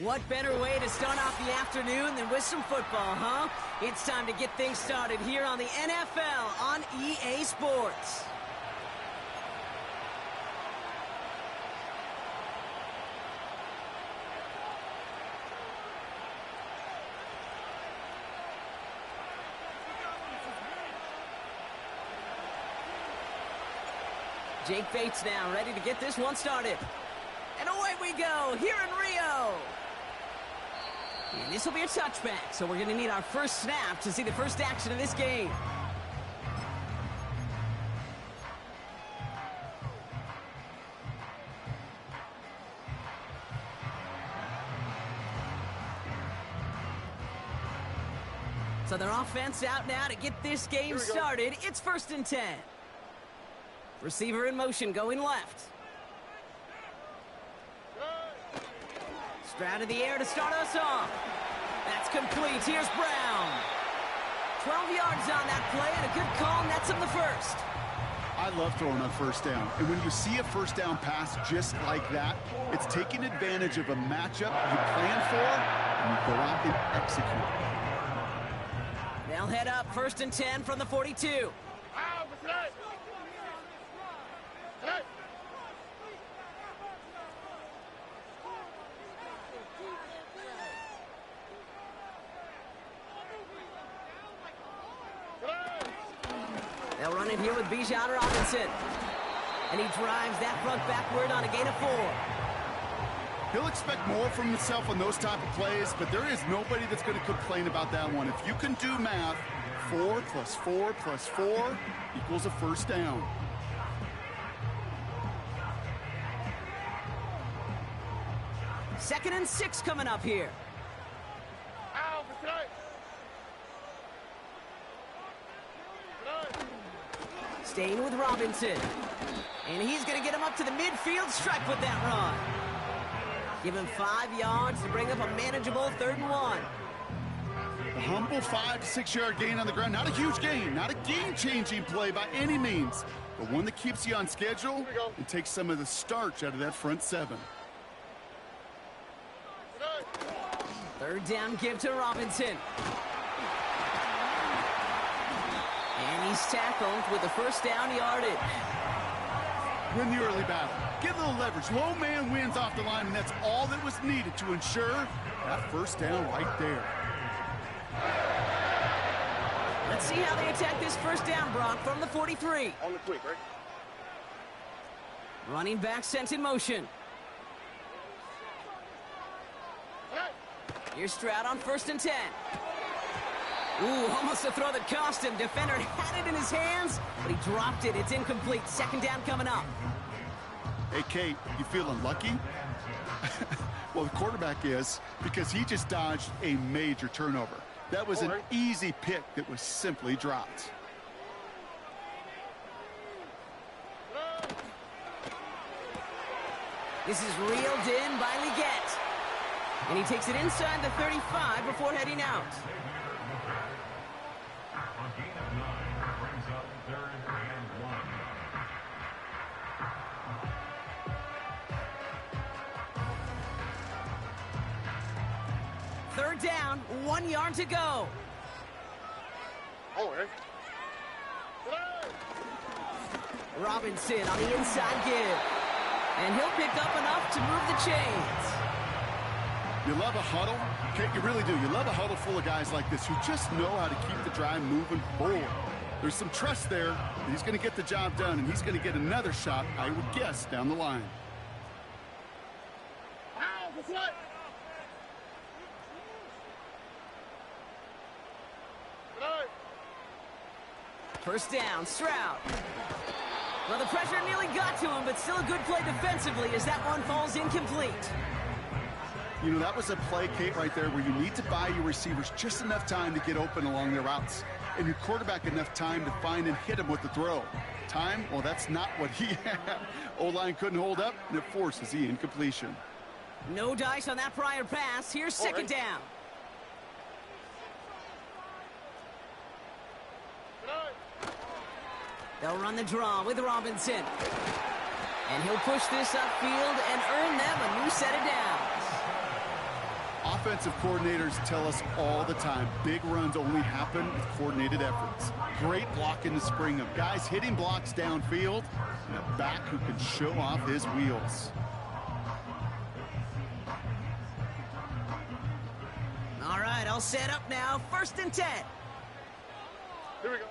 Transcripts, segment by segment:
What better way to start off the afternoon than with some football, huh? It's time to get things started here on the NFL on EA Sports. Jake Bates now ready to get this one started. And away we go here in Rio. And this will be a touchback, so we're going to need our first snap to see the first action of this game. So their offense out now to get this game started. It's 1st and 10. Receiver in motion going left. Stroud in the air to start us off. That's complete. Here's Brown. 12 yards on that play, and a good call nets him the first. I love throwing on first down. And when you see a first down pass just like that, it's taking advantage of a matchup you plan for, and you go out and execute. They'll head up 1st and 10 from the 42. They'll run it here with Bijan Robinson. And he drives that front backward on a gain of 4. He'll expect more from himself on those type of plays, but there is nobody that's going to complain about that one. If you can do math, 4 plus 4 plus 4 equals a first down. Second and 6 coming up here. Staying with Robinson. And he's going to get him up to the midfield stripe with that run. Give him 5 yards to bring up a manageable 3rd and 1. A humble 5 to 6 yard gain on the ground. Not a huge gain, not a game-changing play by any means, but one that keeps you on schedule and takes some of the starch out of that front 7. 3rd down give to Robinson. And he's tackled with the first down yardage. Win the early battle. Get a little leverage. Low man wins off the line, and that's all that was needed to ensure that first down right there. Let's see how they attack this first down, Brock, from the 43. On the quick, right? Running back sent in motion. Here's Stroud on 1st and 10. Ooh, almost a throw that cost him. Defender had it in his hands, but he dropped it. It's incomplete. 2nd down coming up. Hey, Kate, you feeling lucky? Well, the quarterback is, because he just dodged a major turnover. That was an easy pick that was simply dropped. This is reeled in by Leggett. And he takes it inside the 35 before heading out. Third down, 1 yard to go. Robinson on the inside give. And he'll pick up enough to move the chains. You love a huddle? Okay, you really do. You love a huddle full of guys like this who just know how to keep the drive moving forward. There's some trust there that he's going to get the job done, and he's going to get another shot, I would guess, down the line. First down, Stroud. Well, the pressure nearly got to him, but still a good play defensively as that one falls incomplete. You know, that was a play, Kate, right there where you need to buy your receivers just enough time to get open along their routes, and your quarterback enough time to find and hit him with the throw. Time? Well, that's not what he had. O-line couldn't hold up, and it forces the incompletion. No dice on that prior pass. Here's 2nd down. They'll run the draw with Robinson. And he'll push this upfield and earn them a new set of downs. Offensive coordinators tell us all the time, big runs only happen with coordinated efforts. Great blocking to spring them. Guys hitting blocks downfield, and a back who can show off his wheels. All right, I'll set up now. 1st and 10. Here we go.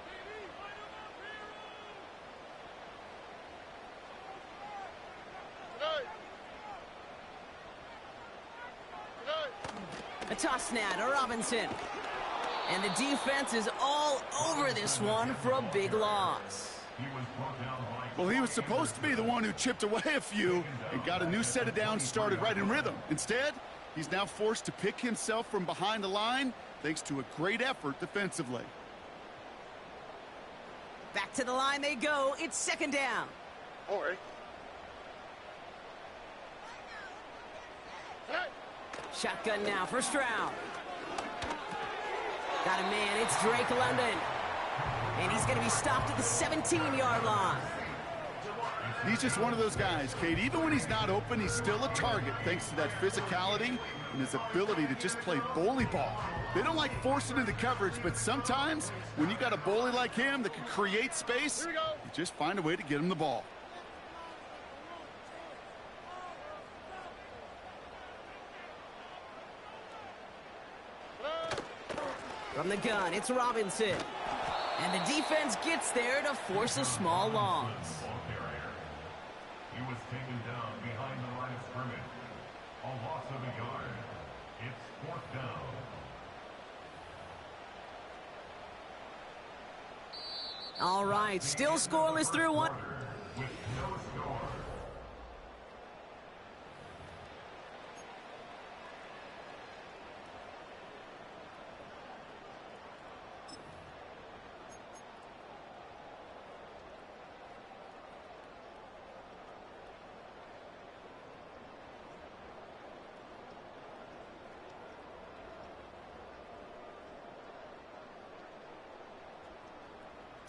A toss now to Robinson. And the defense is all over this one for a big loss. Well, he was supposed to be the one who chipped away a few and got a new set of downs started right in rhythm. Instead, he's now forced to pick himself from behind the line thanks to a great effort defensively. Back to the line they go. It's 2nd down. All right. Shotgun now, 1st round. Got a man, it's Drake London. And he's going to be stopped at the 17-yard line. He's just one of those guys, Kate. Even when he's not open, he's still a target thanks to that physicality and his ability to just play bully ball. They don't like forcing into coverage, but sometimes when you got a bully like him that can create space, you just find a way to get him the ball. From the gun, it's Robinson. And the defense gets there to force a small loss. He was taken down behind the line of scrimmage. A loss of a yard. It's 4th down. All right, still scoreless through one. With no score.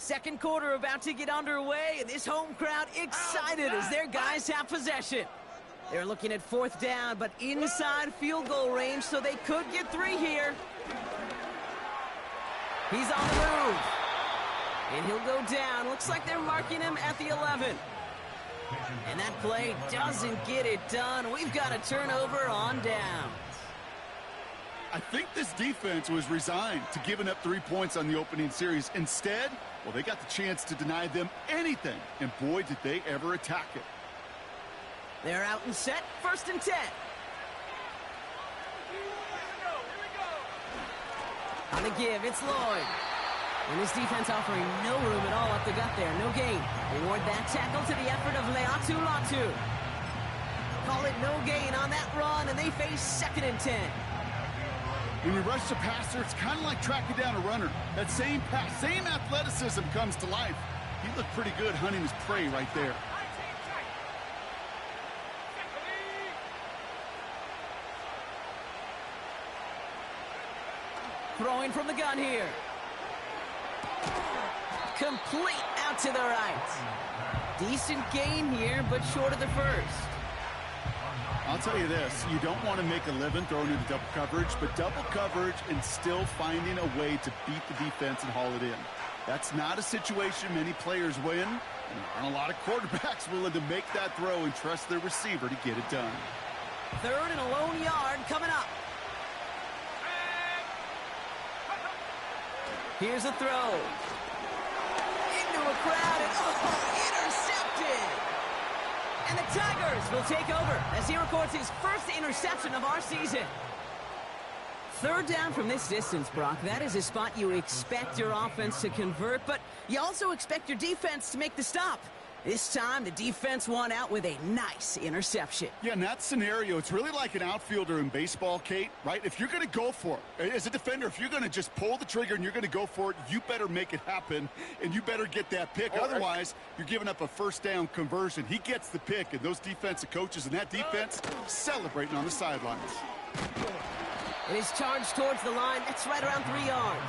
Second quarter about to get underway, and this home crowd excited as their guys have possession. They're looking at 4th down, but inside field goal range, so they could get 3 here. He's on the move. And he'll go down. Looks like they're marking him at the 11. And that play doesn't get it done. We've got a turnover on downs. I think this defense was resigned to giving up 3 points on the opening series. Instead, well, they got the chance to deny them anything, and boy, did they ever attack it. They're out and set, 1st and 10. On the give, it's Lloyd. And this defense offering no room at all up the gut there, no gain. Award that tackle to the effort of Leatu Latu. Call it no gain on that run, and they face 2nd and 10. When you rush the passer, it's kind of like tracking down a runner. That same pass, same athleticism comes to life. He looked pretty good hunting his prey right there. Throwing from the gun here. Complete out to the right. Decent gain here, but short of the 1st. I'll tell you this, you don't want to make a living throwing into double coverage, but double coverage and still finding a way to beat the defense and haul it in. That's not a situation many players win, and there aren't a lot of quarterbacks willing to make that throw and trust their receiver to get it done. 3rd and a lone yard coming up. Here's a throw. Into a crowd, and intercepted! And the Tigers will take over as he records his 1st interception of our season. 3rd down from this distance, Brock. That is a spot you expect your offense to convert, but you also expect your defense to make the stop. This time, the defense won out with a nice interception. Yeah, in that scenario, it's really like an outfielder in baseball, Kate, right? If you're going to go for it, as a defender, if you're going to just pull the trigger and you're going to go for it, you better make it happen, and you better get that pick. Otherwise, you're giving up a 1st down conversion. He gets the pick, and those defensive coaches and that defense celebrating on the sidelines. It is charged towards the line. That's right around 3 yards.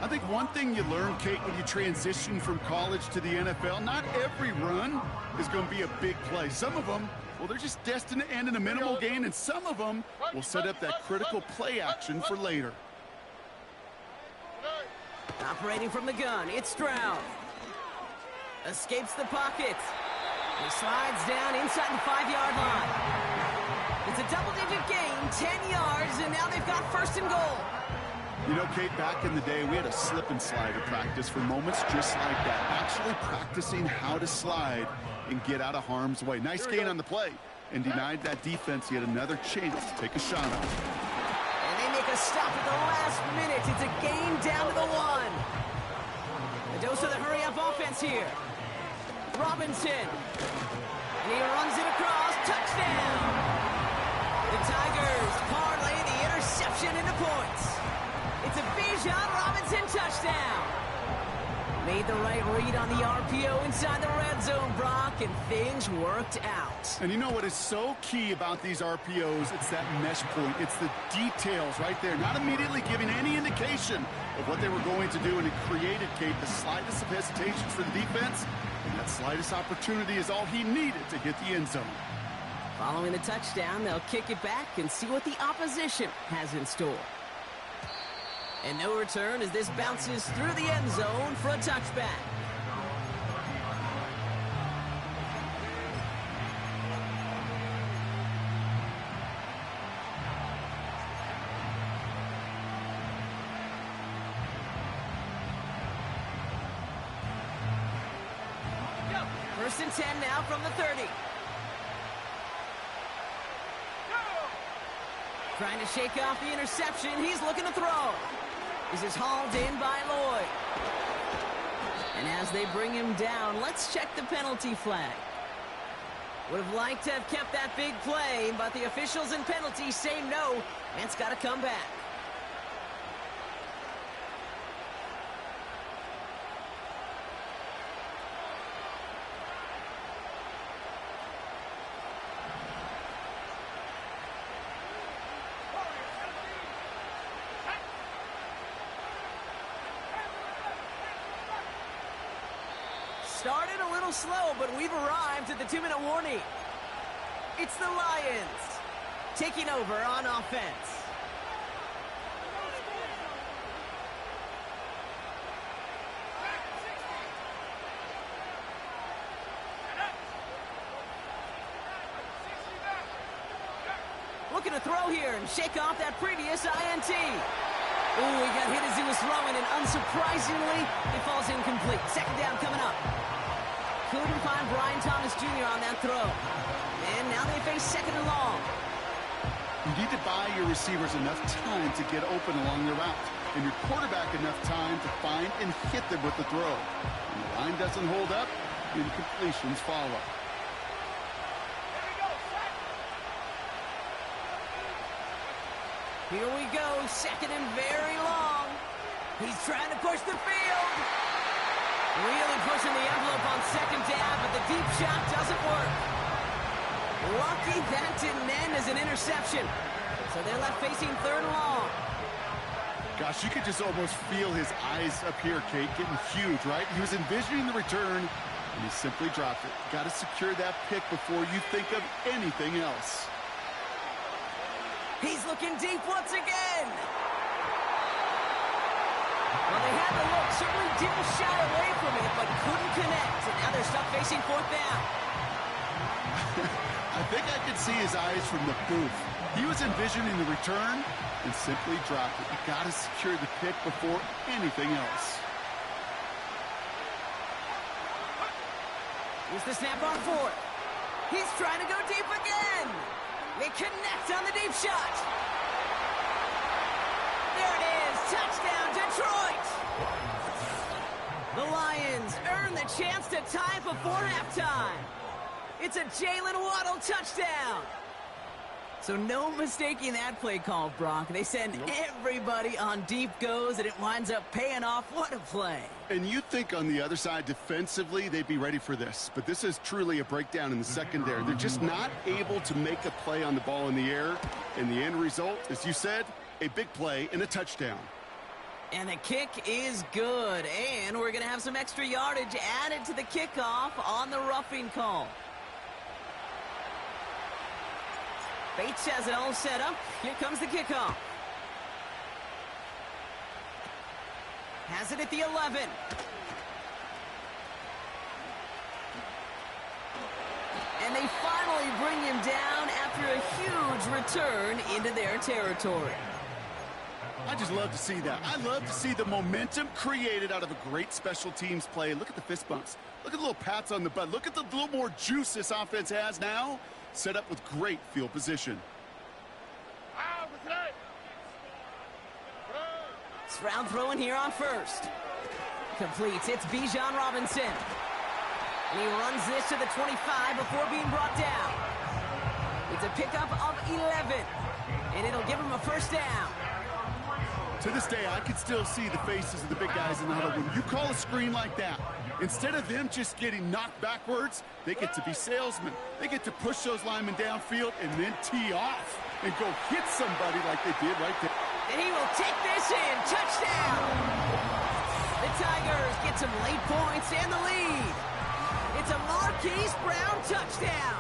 I think one thing you learn, Kate, when you transition from college to the NFL, not every run is going to be a big play. Some of them, well, they're just destined to end in a minimal gain, and some of them will set up that critical play action for later. Operating from the gun, it's Stroud. Escapes the pocket. He slides down inside the 5-yard line. It's a double-digit gain, 10 yards, and now they've got first and goal. You know, Kate, back in the day, we had a slip and slide at practice for moments just like that. Actually practicing how to slide and get out of harm's way. Nice gain on the play, and denied that defense yet another chance to take a shot on it. And they make a stop at the last minute. It's a gain down to the 1. A dose of the hurry-up offense here. Robinson. And he runs it across. Touchdown! The Tigers parlay the interception into points. It's a Bijan Robinson touchdown. Made the right read on the RPO inside the red zone, Brock, and things worked out. And you know what is so key about these RPOs? It's that mesh point. It's the details right there. Not immediately giving any indication of what they were going to do, and it created, Kate, the slightest of hesitations for the defense. And that slightest opportunity is all he needed to hit the end zone. Following the touchdown, they'll kick it back and see what the opposition has in store. And no return as this bounces through the end zone for a touchback. First and 10 now from the 30. Trying to shake off the interception. He's looking to throw. This is hauled in by Lloyd. And as they bring him down, let's check the penalty flag. Would have liked to have kept that big play, but the officials and penalties say no, and it's got to come back. Started a little slow, but we've arrived at the 2-minute warning. It's the Lions taking over on offense. Looking to throw here and shake off that previous INT. Ooh, he got hit as he was throwing, and unsurprisingly, it falls incomplete. Second down coming up. Couldn't find Brian Thomas Jr. on that throw. And now they face second and long. You need to buy your receivers enough time to get open along the route, and your quarterback enough time to find and hit them with the throw. When the line doesn't hold up, incompletions follow. Here we go, second and very long. He's trying to push the field. Really pushing the envelope on second down, but the deep shot doesn't work. Lucky that didn't end as an interception. So they're left facing third and long. Gosh, you could just almost feel his eyes up here, Kate, getting huge, right? He was envisioning the return, and he simply dropped it. Got to secure that pick before you think of anything else. He's looking deep once again. Well, they had the look, certainly didn't shy away from it, but couldn't connect. And now they're stuck facing fourth down. I think I could see his eyes from the booth. He was envisioning the return and simply dropped it. You got to secure the pick before anything else. Here's the snap on fourth. He's trying to go deep again. They connect on the deep shot. There it is. Touchdown, Detroit. The Lions earn the chance to tie before halftime. It's a Jalen Waddle touchdown. So no mistaking that play call, Brock. They send everybody on deep goes, and it winds up paying off. What a play. And you'd think on the other side, defensively, they'd be ready for this. But this is truly a breakdown in the secondary. They're just not able to make a play on the ball in the air. And the end result, as you said, a big play and a touchdown. And the kick is good. And we're going to have some extra yardage added to the kickoff on the roughing call. Bates has it all set up. Here comes the kickoff. Has it at the 11. And they finally bring him down after a huge return into their territory. I just love to see that. I love to see the momentum created out of a great special teams play. Look at the fist bumps. Look at the little pats on the butt. Look at the little more juice this offense has now. Set up with great field position. Stroud throwing here on first. Completes. It's Bijan Robinson. And he runs this to the 25 before being brought down. It's a pickup of 11. And it'll give him a first down. To this day, I can still see the faces of the big guys in the huddle. When you call a screen like that, instead of them just getting knocked backwards, they get to be salesmen. They get to push those linemen downfield and then tee off and go hit somebody like they did right there. And he will take this in. Touchdown! The Tigers get some late points and the lead. It's a Marquise Brown touchdown.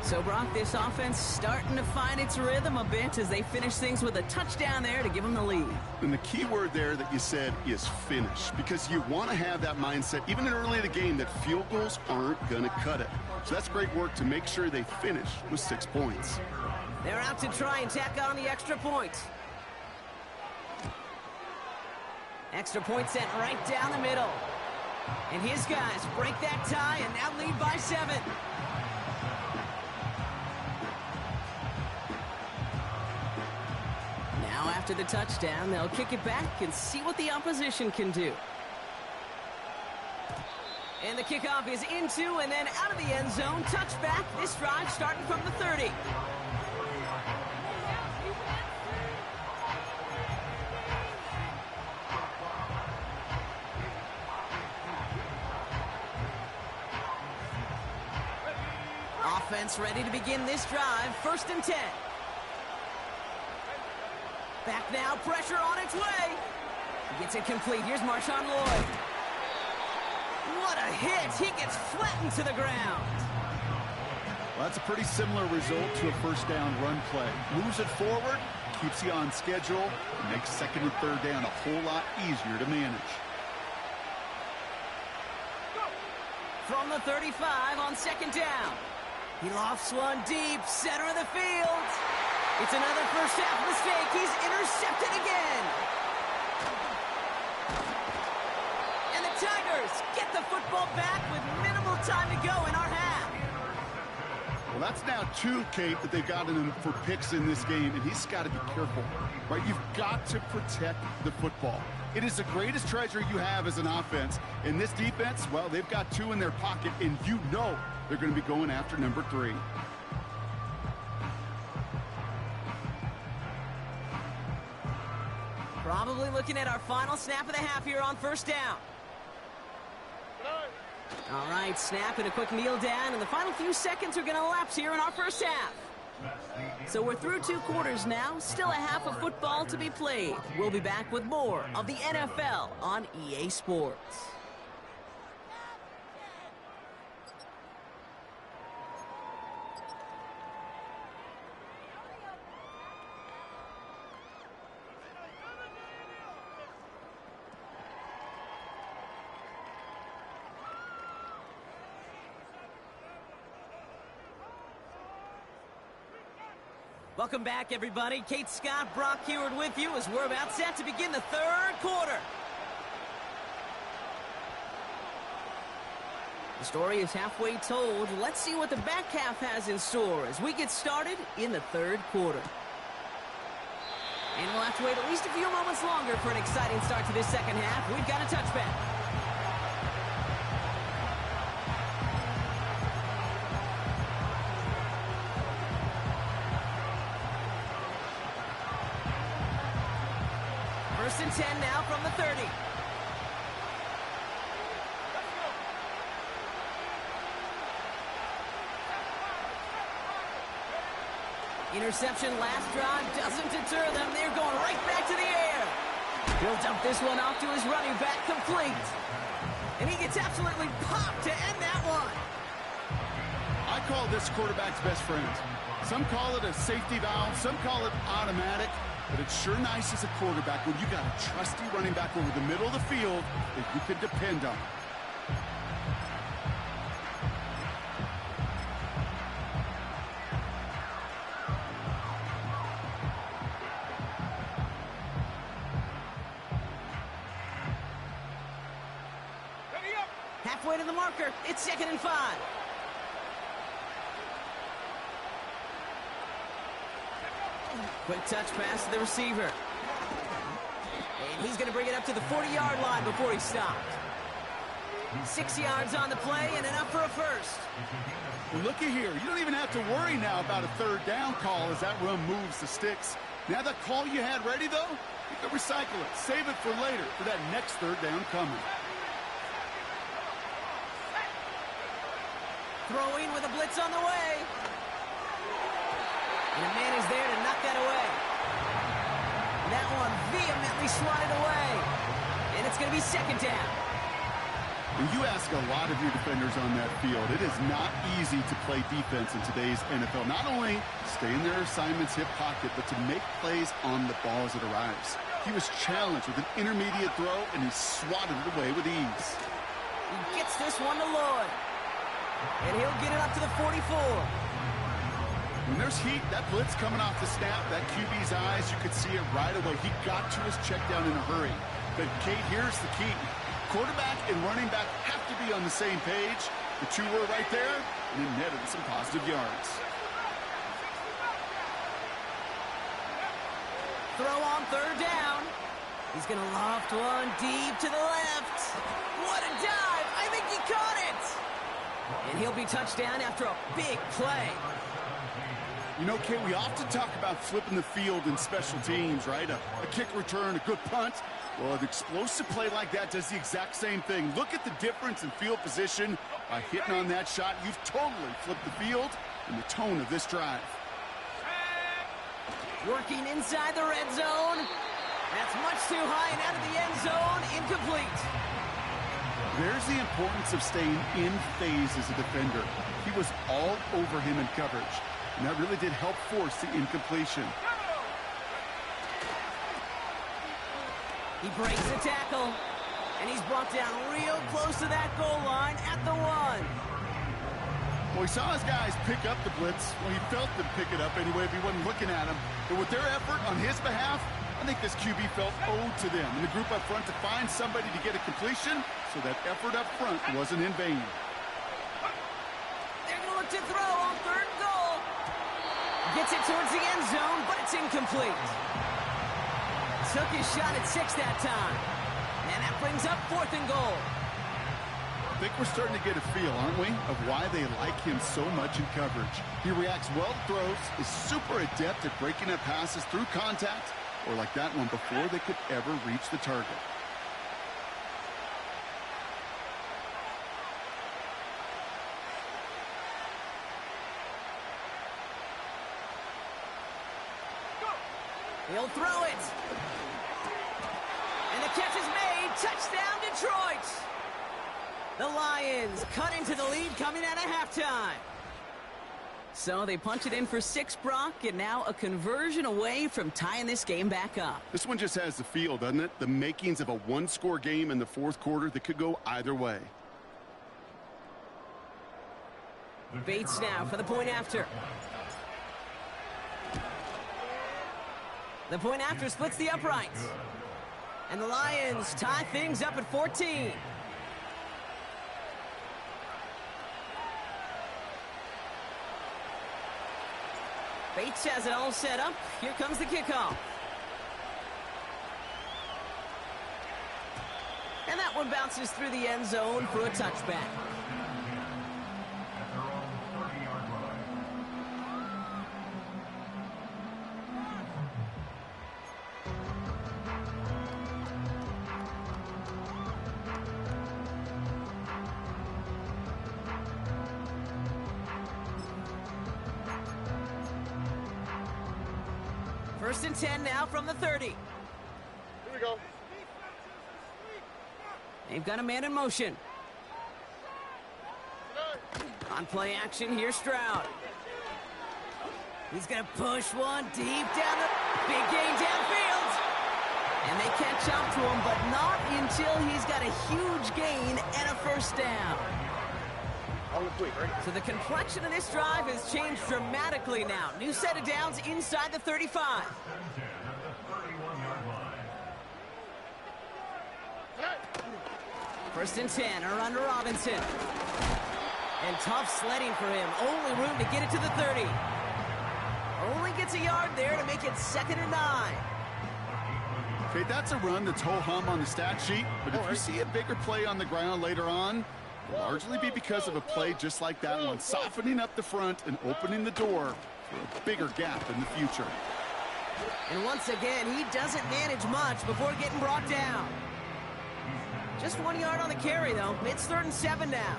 So, Brock, this offense starting to find its rhythm a bit as they finish things with a touchdown there to give them the lead. And the key word there that you said is finish, because you want to have that mindset, even in early in the game, that field goals aren't going to cut it. So that's great work to make sure they finish with 6 points. They're out to try and tack on the extra point. Extra point sent right down the middle. And his guys break that tie and now lead by 7. Now after the touchdown, they'll kick it back and see what the opposition can do. And the kickoff is into and then out of the end zone. Touchback. This drive starting from the 30. Offense ready to begin this drive. 1st and 10. Back now, pressure on its way. He gets it complete. Here's Marshawn Lloyd. What a hit. He gets flattened to the ground. Well, that's a pretty similar result to a first down run play. Moves it forward, keeps you on schedule, and makes 2nd and 3rd down a whole lot easier to manage. From the 35 on 2nd down. He lofts one deep, center of the field. It's another first half mistake. He's intercepted again. And the Tigers get the football back with minimal time to go in our half. Well, that's now 2, Kate, that they've gotten him for picks in this game, and he's got to be careful, right? You've got to protect the football. It is the greatest treasure you have as an offense. In this defense, well, they've got 2 in their pocket, and you know they're going to be going after number 3. Probably looking at our final snap of the half here on 1st down. All right, snap and a quick kneel down, and the final few seconds are going to elapse here in our first half. So we're through 2 quarters now, still a half of football to be played. We'll be back with more of the NFL on EA Sports. Welcome back, everybody. Kate Scott, Brock Heward with you as we're about set to begin the 3rd quarter. The story is halfway told. Let's see what the back half has in store as we get started in the 3rd quarter. And we'll have to wait at least a few moments longer for an exciting start to this 2nd half. We've got a touchback. First and 10 now from the 30. Interception last drive doesn't deter them. They're going right back to the air. He'll dump this one off to his running back, complete. And he gets absolutely popped to end that one. I call this quarterback's best friend. Some call it a safety valve, some call it automatic, but it's sure nice as a quarterback when you got a trusty running back over the middle of the field that you can depend on. Halfway to the marker, it's 2nd and 5. Quick touch pass to the receiver. And he's going to bring it up to the 40-yard line before he stopped. 6 yards on the play and enough for a first. Well, looky here. You don't even have to worry now about a 3rd down call as that run moves the sticks. Now that call you had ready, though, you can recycle it. Save it for later for that next 3rd down coming. Throwing with a blitz on the way. And a man is there to knock that away. And that one vehemently swatted away. And it's going to be 2nd down. When you ask a lot of your defenders on that field, it is not easy to play defense in today's NFL. Not only stay in their assignment's hip pocket, but to make plays on the ball as it arrives. He was challenged with an intermediate throw, and he swatted it away with ease. He gets this one to Lloyd. And he'll get it up to the 44. When there's heat, that blitz coming off the snap, that QB's eyes, you could see it right away. He got to his check down in a hurry. But, Kate, here's the key. Quarterback and running back have to be on the same page. The two were right there, and it netted some positive yards. Throw on 3rd down. He's going to loft one deep to the left. What a dive. I think he caught it. And he'll be touchdown after a big play. You know, Kate, we often talk about flipping the field in special teams, right? A kick return, a good punt. Well, an explosive play like that does the exact same thing. Look at the difference in field position. By hitting on that shot, you've totally flipped the field and the tone of this drive. Working inside the red zone. That's much too high and out of the end zone. Incomplete. There's the importance of staying in phase as a defender. He was all over him in coverage, and that really did help force the incompletion. He breaks the tackle, and he's brought down real close to that goal line at the 1. Well, he saw his guys pick up the blitz. Well, he felt them pick it up anyway if he wasn't looking at him. But with their effort on his behalf, I think this QB felt owed to them and the group up front to find somebody to get a completion, so that effort up front wasn't in vain. They're going to look to throw on 3rd and goal. Gets it towards the end zone, but it's incomplete. Took his shot at 6 that time. And that brings up 4th and goal. I think we're starting to get a feel, aren't we, of why they like him so much in coverage. He reacts well to throws, is super adept at breaking up passes through contact, or like that one before they could ever reach the target. He'll throw it. And the catch is made. Touchdown, Detroit. The Lions cut into the lead coming out of halftime. So they punch it in for 6, Brock, and now a conversion away from tying this game back up. This one just has the feel, doesn't it? The makings of a one-score game in the 4th quarter that could go either way. Bates now for the point after. The point after splits the uprights. And the Lions tie things up at 14. Bates has it all set up. Here comes the kickoff. And that one bounces through the end zone for a touchback. First and 10 now from the 30. Here we go. They've got a man in motion. On play action, here's Stroud. He's going to push one deep down the big gain downfield. And they catch up to him, but not until he's got a huge gain and a first down. So the complexion of this drive has changed dramatically now. New set of downs inside the 35. First and 10, a run to Robinson. And tough sledding for him. Only room to get it to the 30. Only gets a yard there to make it 2nd and 9. Okay, that's a run that's ho-hum on the stat sheet, but if you see a bigger play on the ground later on, it'll largely be because of a play just like that one, softening up the front and opening the door for a bigger gap in the future. And once again, he doesn't manage much before getting brought down. Just 1 yard on the carry, though. It's 3rd and 7 now.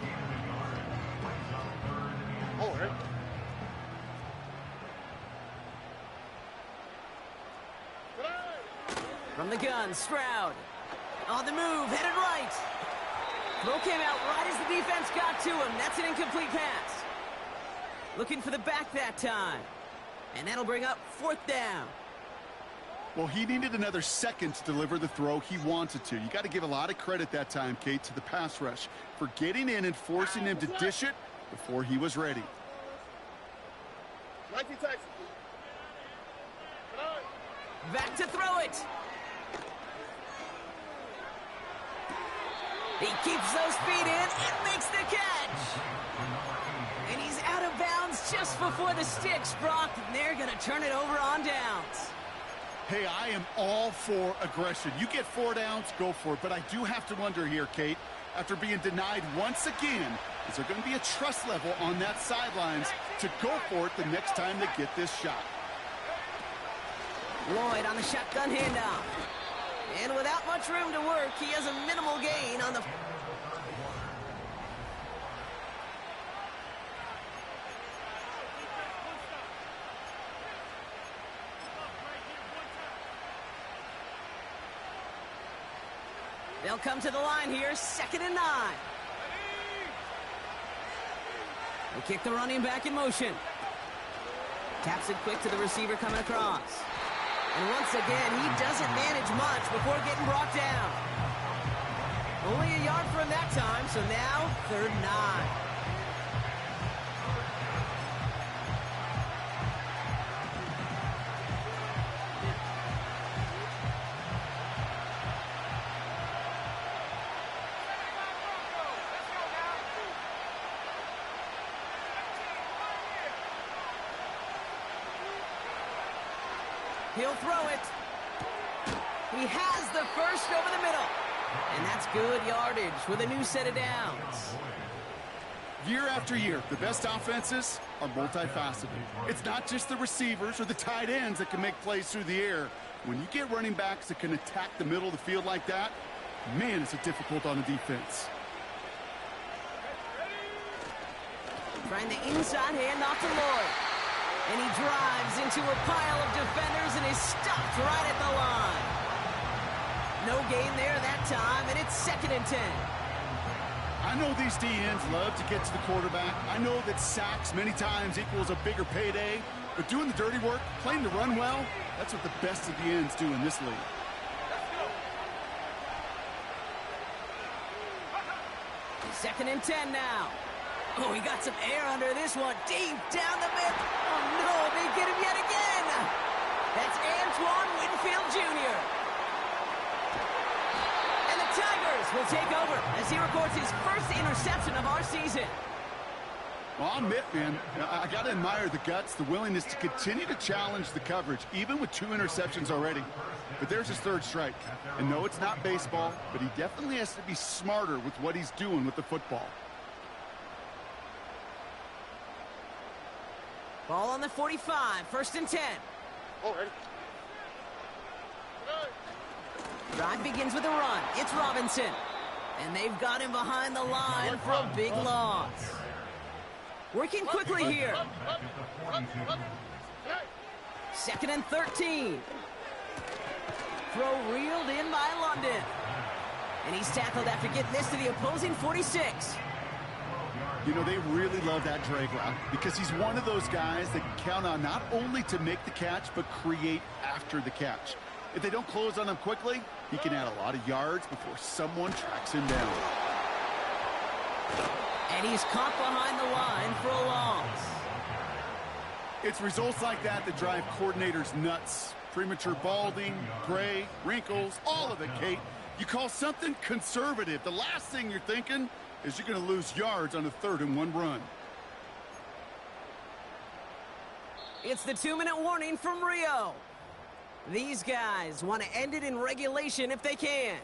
From the gun, Stroud. On the move, headed right. Throw came out right as the defense got to him. That's an incomplete pass. Looking for the back that time. And that'll bring up 4th down. Well, he needed another second to deliver the throw he wanted to. You got to give a lot of credit that time, Kate, to the pass rush for getting in and forcing him to dish it before he was ready. Back to throw it. He keeps those feet in and makes the catch. And he's out of bounds just before the sticks, Brock. They're going to turn it over on downs. Hey, I am all for aggression. You get 4 downs, go for it. But I do have to wonder here, Kate, after being denied once again, is there going to be a trust level on that sidelines to go for it the next time they get this shot? Lloyd on the shotgun handoff. And without much room to work, he has a minimal gain on the... They'll come to the line here, 2nd and 9. They kick the running back in motion. Taps it quick to the receiver coming across. And once again, he doesn't manage much before getting brought down. Only a yard for him that time, so now 3rd and 9. He'll throw it. He has the first over the middle. And that's good yardage with a new set of downs. Year after year, the best offenses are multifaceted. It's not just the receivers or the tight ends that can make plays through the air. When you get running backs that can attack the middle of the field like that, man, it's difficult on the defense. Trying the inside handoff to Lloyd. And he drives into a pile of defenders and is stopped right at the line. No gain there that time, and it's 2nd and 10. I know these DNs love to get to the quarterback. I know that sacks many times equals a bigger payday. But doing the dirty work, playing to run well, that's what the best of the ends do in this league. Second and 10 now. Oh, he got some air under this one. Deep down the middle. Oh, no, they get him yet again. That's Antoine Winfield Jr. And the Tigers will take over as he records his first interception of our season. Well, I'll admit, man, I got to admire the guts, the willingness to continue to challenge the coverage, even with 2 interceptions already. But there's his 3rd strike. And no, it's not baseball, but he definitely has to be smarter with what he's doing with the football. Ball on the 45, 1st and 10. Drive begins with a run. It's Robinson. And they've got him behind the line for a big loss. Working quickly here. 2nd and 13. Throw reeled in by London. And he's tackled after getting this to the opposing 46. You know, they really love that drag route because he's one of those guys that can count on not only to make the catch, but create after the catch. If they don't close on him quickly, he can add a lot of yards before someone tracks him down. And he's caught behind the line for a loss. It's results like that that drive coordinators nuts. Premature balding, gray, wrinkles, all of it, Kate. You call something conservative. The last thing you're thinking is you're going to lose yards on a 3rd and 1 run. It's the 2-minute warning from Rio. These guys want to end it in regulation if they can.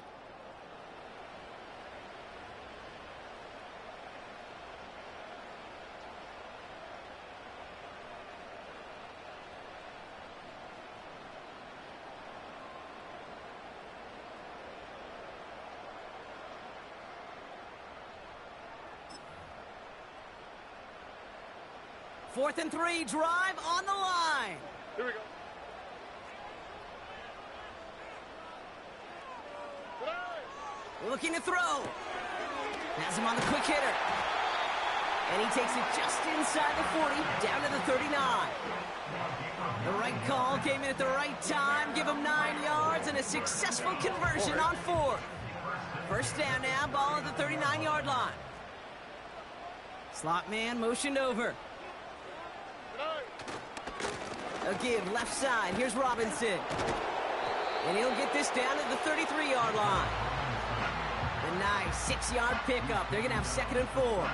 Fourth and 3, drive on the line. Here we go. Looking to throw. Has him on the quick hitter. And he takes it just inside the 40, down to the 39. The right call came in at the right time, give him 9 yards and a successful conversion on 4th. First down now, ball at the 39-yard line. Slot man motioned over. A give left side. Here's Robinson. And he'll get this down to the 33-yard line. A nice 6-yard pickup. They're going to have 2nd and 4.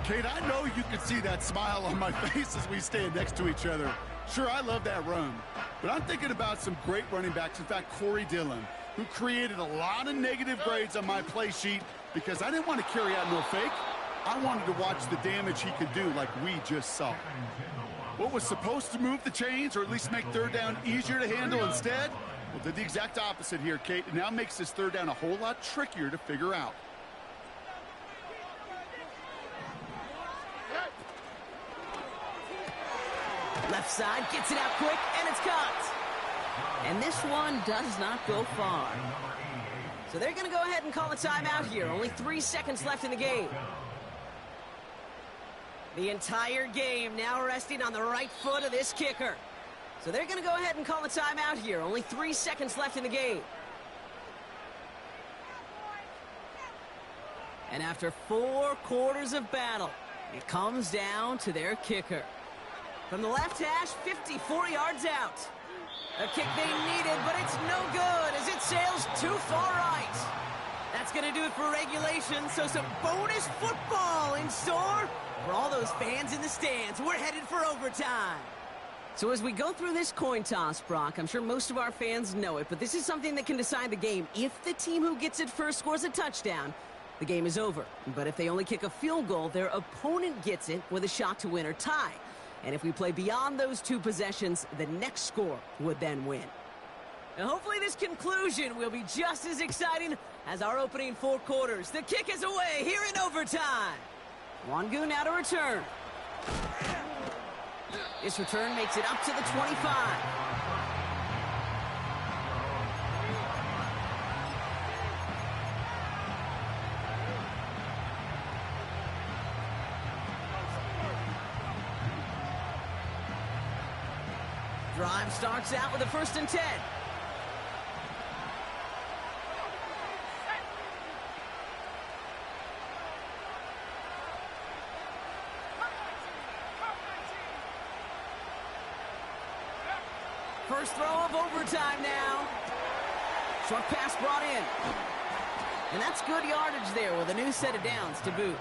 Kate, I know you can see that smile on my face as we stand next to each other. Sure, I love that run. But I'm thinking about some great running backs. In fact, Corey Dillon, who created a lot of negative grades on my play sheet because I didn't want to carry out no fake. I wanted to watch the damage he could do like we just saw. What was supposed to move the chains or at least make 3rd down easier to handle instead? Well, did the exact opposite here, Kate. It now makes this 3rd down a whole lot trickier to figure out. Left side, gets it out quick, and it's caught. And this one does not go far. So they're going to go ahead and call a timeout here. Only 3 seconds left in the game. The entire game now resting on the right foot of this kicker. So they're going to go ahead and call a timeout here. Only 3 seconds left in the game. And after 4 quarters of battle, it comes down to their kicker. From the left hash, 54 yards out. A kick they needed, but it's no good as it sails too far right. That's going to do it for regulation, so some bonus football in store for all those fans in the stands. We're headed for overtime. So as we go through this coin toss, Brock, I'm sure most of our fans know it, but this is something that can decide the game. If the team who gets it first scores a touchdown, the game is over. But if they only kick a field goal, their opponent gets it with a shot to win or tie. And if we play beyond those 2 possessions, the next score would then win. Now hopefully this conclusion will be just as exciting as our opening 4 quarters. The kick is away here in overtime. Wangu now to return. This return makes it up to the 25. Drive starts out with a 1st and 10. First throw of overtime now. Short pass brought in. And that's good yardage there with a new set of downs to boot.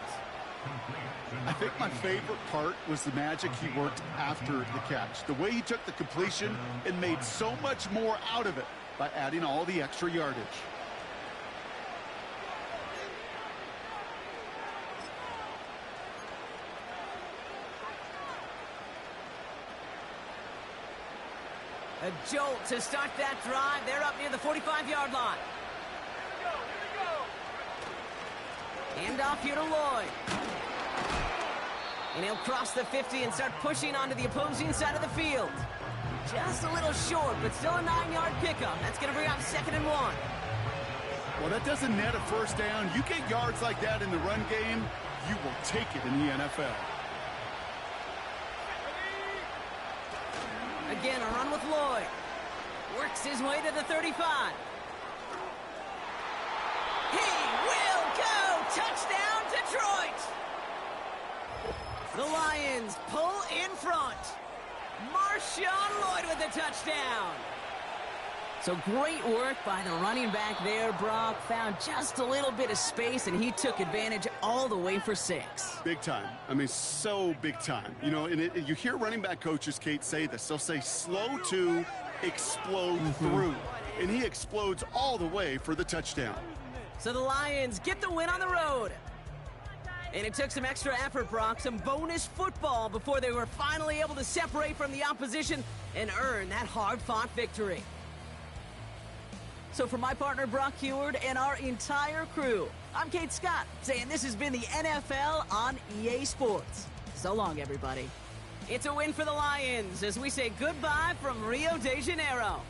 I think my favorite part was the magic he worked after the catch. The way he took the completion and made so much more out of it by adding all the extra yardage. A jolt to start that drive. They're up near the 45-yard line. Handoff here to Lloyd. And he'll cross the 50 and start pushing onto the opposing side of the field. Just a little short, but still a 9-yard pickup. That's going to bring up 2nd and 1. Well, that doesn't net a first down. You get yards like that in the run game, you will take it in the NFL. Again, a run with Lloyd. Works his way to the 35. He will go! Touchdown, Detroit! The Lions pull in front. Marshawn Lloyd with the touchdown. So great work by the running back there, Brock. Found just a little bit of space, and he took advantage all the way for 6. Big time. I mean, so big time. You know, and you hear running back coaches, Kate, say this. They'll say slow to explode through. And he explodes all the way for the touchdown. So the Lions get the win on the road. And it took some extra effort, Brock, some bonus football before they were finally able to separate from the opposition and earn that hard-fought victory. So for my partner, Brock Heward, and our entire crew, I'm Kate Scott, saying this has been the NFL on EA Sports. So long, everybody. It's a win for the Lions as we say goodbye from Rio de Janeiro.